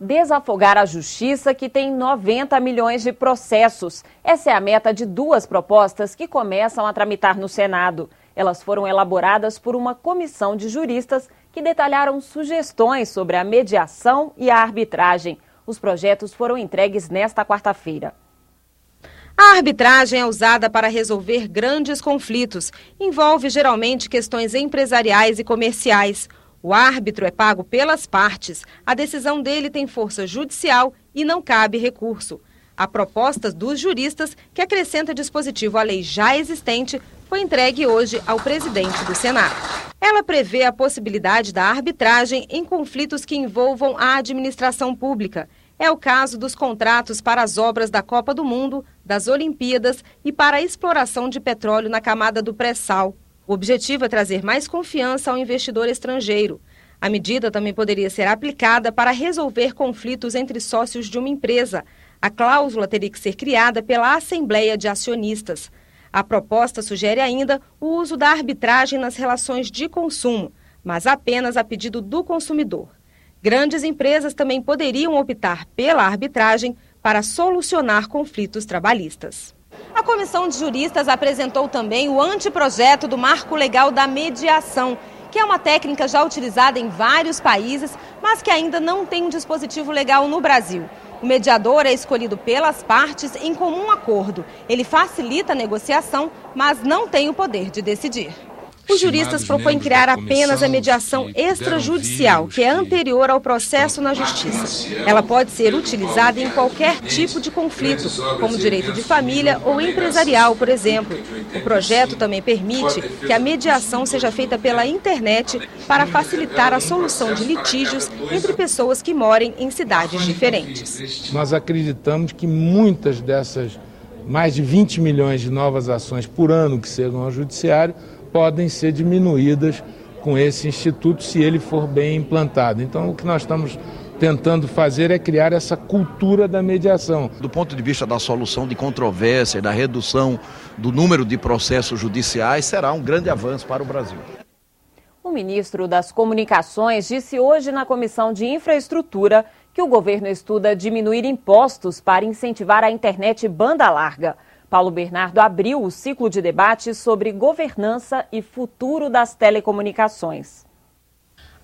Desafogar a justiça, que tem 90 milhões de processos. Essa é a meta de duas propostas que começam a tramitar no Senado. Elas foram elaboradas por uma comissão de juristas que detalharam sugestões sobre a mediação e a arbitragem. Os projetos foram entregues nesta quarta-feira. A arbitragem é usada para resolver grandes conflitos. Envolve geralmente questões empresariais e comerciais. O árbitro é pago pelas partes. A decisão dele tem força judicial e não cabe recurso. A proposta dos juristas, que acrescenta dispositivo à lei já existente, foi entregue hoje ao presidente do Senado. Ela prevê a possibilidade da arbitragem em conflitos que envolvam a administração pública. É o caso dos contratos para as obras da Copa do Mundo, das Olimpíadas e para a exploração de petróleo na camada do pré-sal. O objetivo é trazer mais confiança ao investidor estrangeiro. A medida também poderia ser aplicada para resolver conflitos entre sócios de uma empresa. A cláusula teria que ser criada pela Assembleia de Acionistas. A proposta sugere ainda o uso da arbitragem nas relações de consumo, mas apenas a pedido do consumidor. Grandes empresas também poderiam optar pela arbitragem para solucionar conflitos trabalhistas. A comissão de juristas apresentou também o anteprojeto do Marco Legal da Mediação, que é uma técnica já utilizada em vários países, mas que ainda não tem um dispositivo legal no Brasil. O mediador é escolhido pelas partes em comum acordo. Ele facilita a negociação, mas não tem o poder de decidir. Os juristas propõem criar apenas a mediação extrajudicial, que é anterior ao processo na justiça. Ela pode ser utilizada em qualquer tipo de conflito, como direito de família ou empresarial, por exemplo. O projeto também permite que a mediação seja feita pela internet para facilitar a solução de litígios entre pessoas que morem em cidades diferentes. Nós acreditamos que muitas dessas mais de 20 milhões de novas ações por ano que chegam ao judiciário podem ser diminuídas com esse instituto se ele for bem implantado. Então, o que nós estamos tentando fazer é criar essa cultura da mediação. Do ponto de vista da solução de controvérsia, da redução do número de processos judiciais, será um grande avanço para o Brasil. O ministro das Comunicações disse hoje na Comissão de Infraestrutura que o governo estuda diminuir impostos para incentivar a internet banda larga. Paulo Bernardo abriu o ciclo de debate sobre governança e futuro das telecomunicações.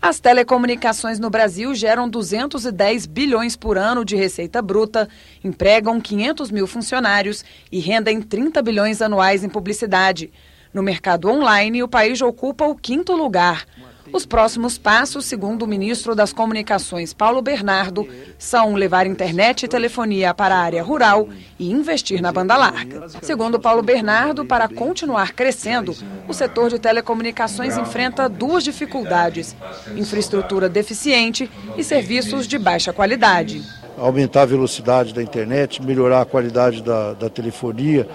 As telecomunicações no Brasil geram 210 bilhões por ano de receita bruta, empregam 500 mil funcionários e rendem 30 bilhões anuais em publicidade. No mercado online, o país ocupa o 5º lugar. Os próximos passos, segundo o ministro das Comunicações, Paulo Bernardo, são levar internet e telefonia para a área rural e investir na banda larga. Segundo Paulo Bernardo, para continuar crescendo, o setor de telecomunicações enfrenta duas dificuldades: infraestrutura deficiente e serviços de baixa qualidade. Aumentar a velocidade da internet, melhorar a qualidade da telefonia,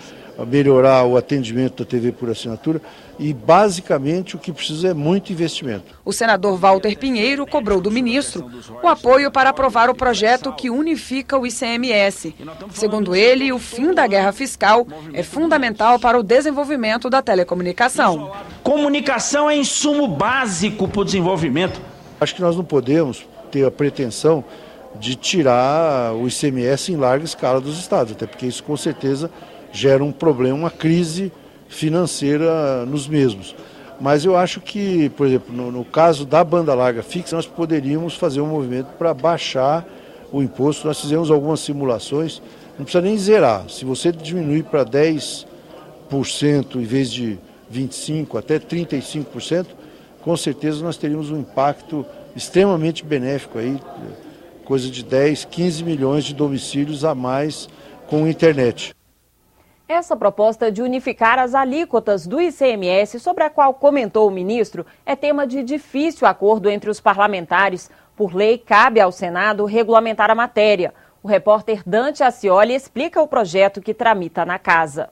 melhorar o atendimento da TV por assinatura e, basicamente, o que precisa é muito investimento. O senador Walter Pinheiro cobrou do ministro o apoio para aprovar o projeto que unifica o ICMS. Segundo ele, o fim da guerra fiscal é fundamental para o desenvolvimento da telecomunicação. Comunicação é insumo básico para o desenvolvimento. Acho que nós não podemos ter a pretensão de tirar o ICMS em larga escala dos estados, até porque isso, com certeza, gera um problema, uma crise financeira nos mesmos. Mas eu acho que, por exemplo, no caso da banda larga fixa, nós poderíamos fazer um movimento para baixar o imposto. Nós fizemos algumas simulações, não precisa nem zerar. Se você diminuir para 10% em vez de 25% até 35%, com certeza nós teríamos um impacto extremamente benéfico, aí, coisa de 10, 15 milhões de domicílios a mais com internet. Essa proposta de unificar as alíquotas do ICMS, sobre a qual comentou o ministro, é tema de difícil acordo entre os parlamentares. Por lei, cabe ao Senado regulamentar a matéria. O repórter Dante Ascioli explica o projeto que tramita na casa.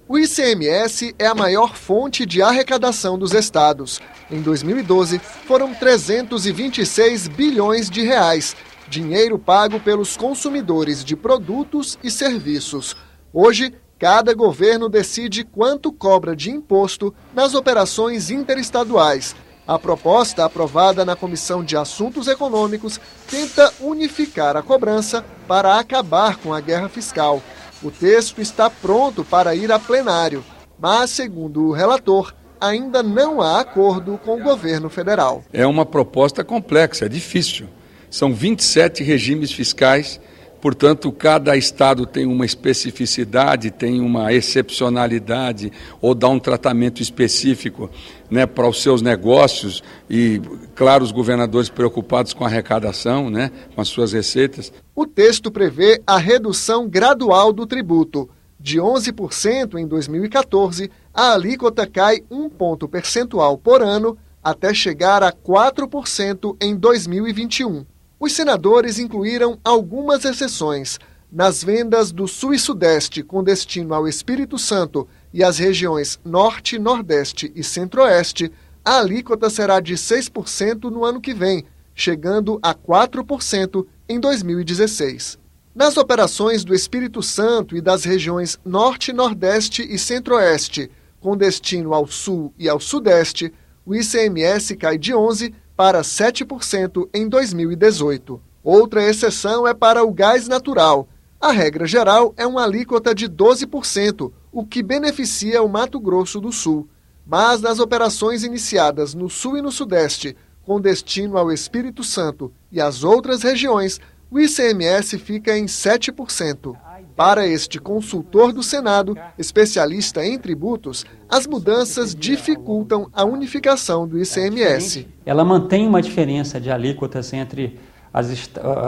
O ICMS é a maior fonte de arrecadação dos estados. Em 2012, foram 326 bilhões de reais, dinheiro pago pelos consumidores de produtos e serviços. Hoje, cada governo decide quanto cobra de imposto nas operações interestaduais A proposta, aprovada na Comissão de Assuntos Econômicos, tenta unificar a cobrança para acabar com a guerra fiscal. O texto está pronto para ir a plenário, mas, segundo o relator, ainda não há acordo com o governo federal. É uma proposta complexa, é difícil. São 27 regimes fiscais, portanto, cada estado tem uma especificidade, tem uma excepcionalidade ou dá um tratamento específico, né, para os seus negócios e, claro, os governadores preocupados com a arrecadação, né, com as suas receitas. O texto prevê a redução gradual do tributo. De 11% em 2014, a alíquota cai 1 ponto percentual por ano até chegar a 4% em 2021. Os senadores incluíram algumas exceções. Nas vendas do Sul e Sudeste com destino ao Espírito Santo e às regiões Norte, Nordeste e Centro-Oeste, a alíquota será de 6% no ano que vem, chegando a 4% em 2016. Nas operações do Espírito Santo e das regiões Norte, Nordeste e Centro-Oeste, com destino ao Sul e ao Sudeste, o ICMS cai de 11% para 7% em 2018. Outra exceção é para o gás natural. A regra geral é uma alíquota de 12%, o que beneficia o Mato Grosso do Sul. Mas nas operações iniciadas no Sul e no Sudeste, com destino ao Espírito Santo e às outras regiões, o ICMS fica em 7%. Para este consultor do Senado, especialista em tributos, as mudanças dificultam a unificação do ICMS. Ela mantém uma diferença de alíquotas entre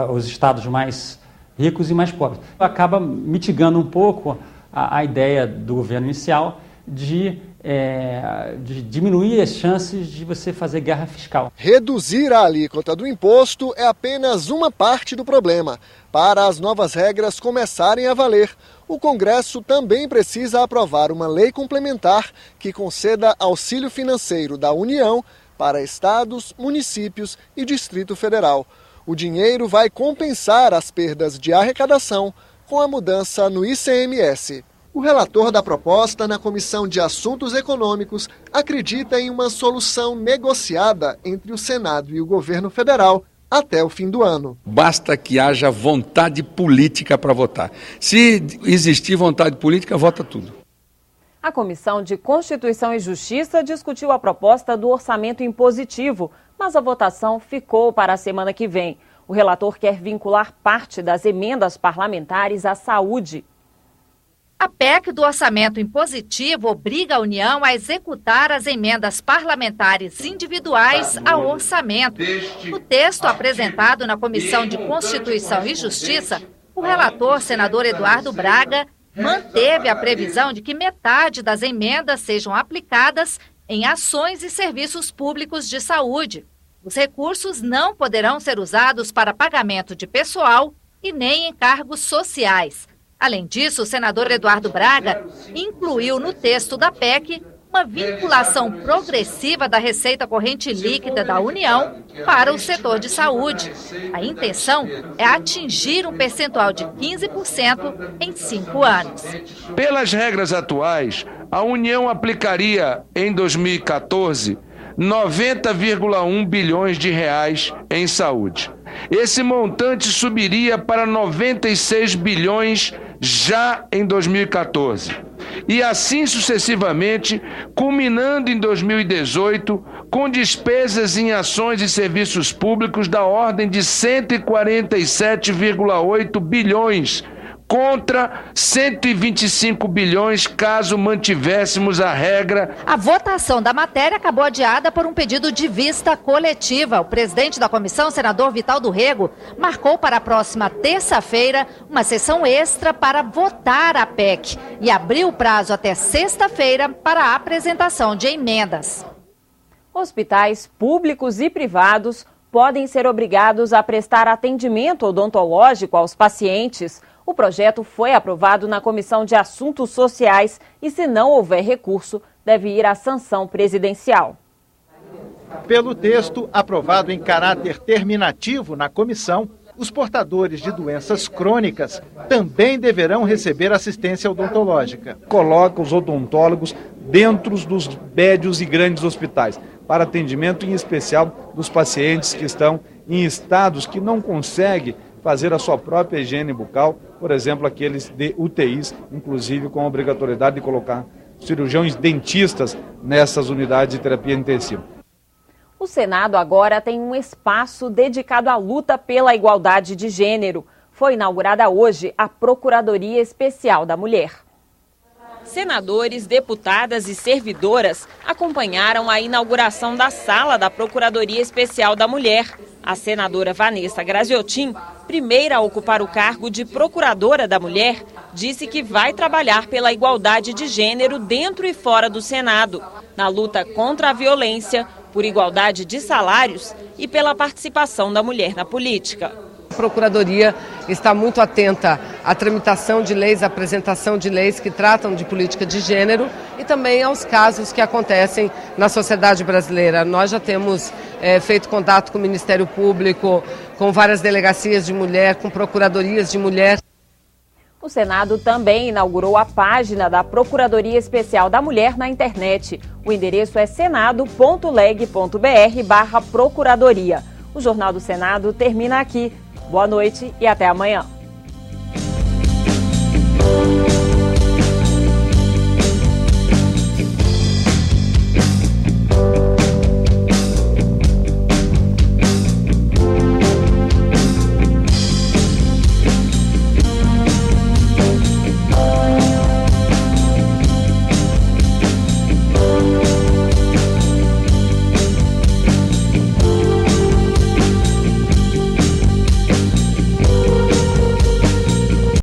os estados mais ricos e mais pobres. Acaba mitigando um pouco a ideia do governo inicial de diminuir as chances de você fazer guerra fiscal. Reduzir a alíquota do imposto é apenas uma parte do problema. Para as novas regras começarem a valer, o Congresso também precisa aprovar uma lei complementar que conceda auxílio financeiro da União para estados, municípios e Distrito Federal. O dinheiro vai compensar as perdas de arrecadação com a mudança no ICMS. O relator da proposta na Comissão de Assuntos Econômicos acredita em uma solução negociada entre o Senado e o governo federal até o fim do ano. Basta que haja vontade política para votar. Se existir vontade política, vota tudo. A Comissão de Constituição e Justiça discutiu a proposta do orçamento impositivo, mas a votação ficou para a semana que vem. O relator quer vincular parte das emendas parlamentares à saúde. A PEC do orçamento impositivo obriga a União a executar as emendas parlamentares individuais ao orçamento. No texto apresentado na Comissão de Constituição e Justiça, o relator, senador Eduardo Braga, manteve a previsão de que metade das emendas sejam aplicadas em ações e serviços públicos de saúde. Os recursos não poderão ser usados para pagamento de pessoal e nem em cargos sociais. Além disso, o senador Eduardo Braga incluiu no texto da PEC uma vinculação progressiva da receita corrente líquida da União para o setor de saúde. A intenção é atingir um percentual de 15% em 5 anos. Pelas regras atuais, a União aplicaria em 2014 90,1 bilhões de reais em saúde. Esse montante subiria para 96 bilhões já em 2014. E assim sucessivamente, culminando em 2018, com despesas em ações e serviços públicos da ordem de 147,8 bilhões, contra 125 bilhões caso mantivéssemos a regra. A votação da matéria acabou adiada por um pedido de vista coletiva. O presidente da comissão, senador Vital do Rego, marcou para a próxima terça-feira uma sessão extra para votar a PEC e abriu o prazo até sexta-feira para a apresentação de emendas. Hospitais públicos e privados podem ser obrigados a prestar atendimento odontológico aos pacientes. O projeto foi aprovado na Comissão de Assuntos Sociais e, se não houver recurso, deve ir à sanção presidencial. Pelo texto aprovado em caráter terminativo na comissão, os portadores de doenças crônicas também deverão receber assistência odontológica. Coloca os odontólogos dentro dos médios e grandes hospitais, para atendimento em especial dos pacientes que estão em estados que não conseguem fazer a sua própria higiene bucal, por exemplo, aqueles de UTIs, inclusive com a obrigatoriedade de colocar cirurgiões dentistas nessas unidades de terapia intensiva. O Senado agora tem um espaço dedicado à luta pela igualdade de gênero. Foi inaugurada hoje a Procuradoria Especial da Mulher. Senadores, deputadas e servidoras acompanharam a inauguração da sala da Procuradoria Especial da Mulher. A senadora Vanessa Graziotin, primeira a ocupar o cargo de Procuradora da Mulher, disse que vai trabalhar pela igualdade de gênero dentro e fora do Senado, na luta contra a violência, por igualdade de salários e pela participação da mulher na política. A Procuradoria está muito atenta à tramitação de leis, à apresentação de leis que tratam de política de gênero e também aos casos que acontecem na sociedade brasileira. Nós já temos feito contato com o Ministério Público, com várias delegacias de mulher, com procuradorias de mulher. O Senado também inaugurou a página da Procuradoria Especial da Mulher na internet. O endereço é senado.leg.br/procuradoria. O Jornal do Senado termina aqui. Boa noite e até amanhã.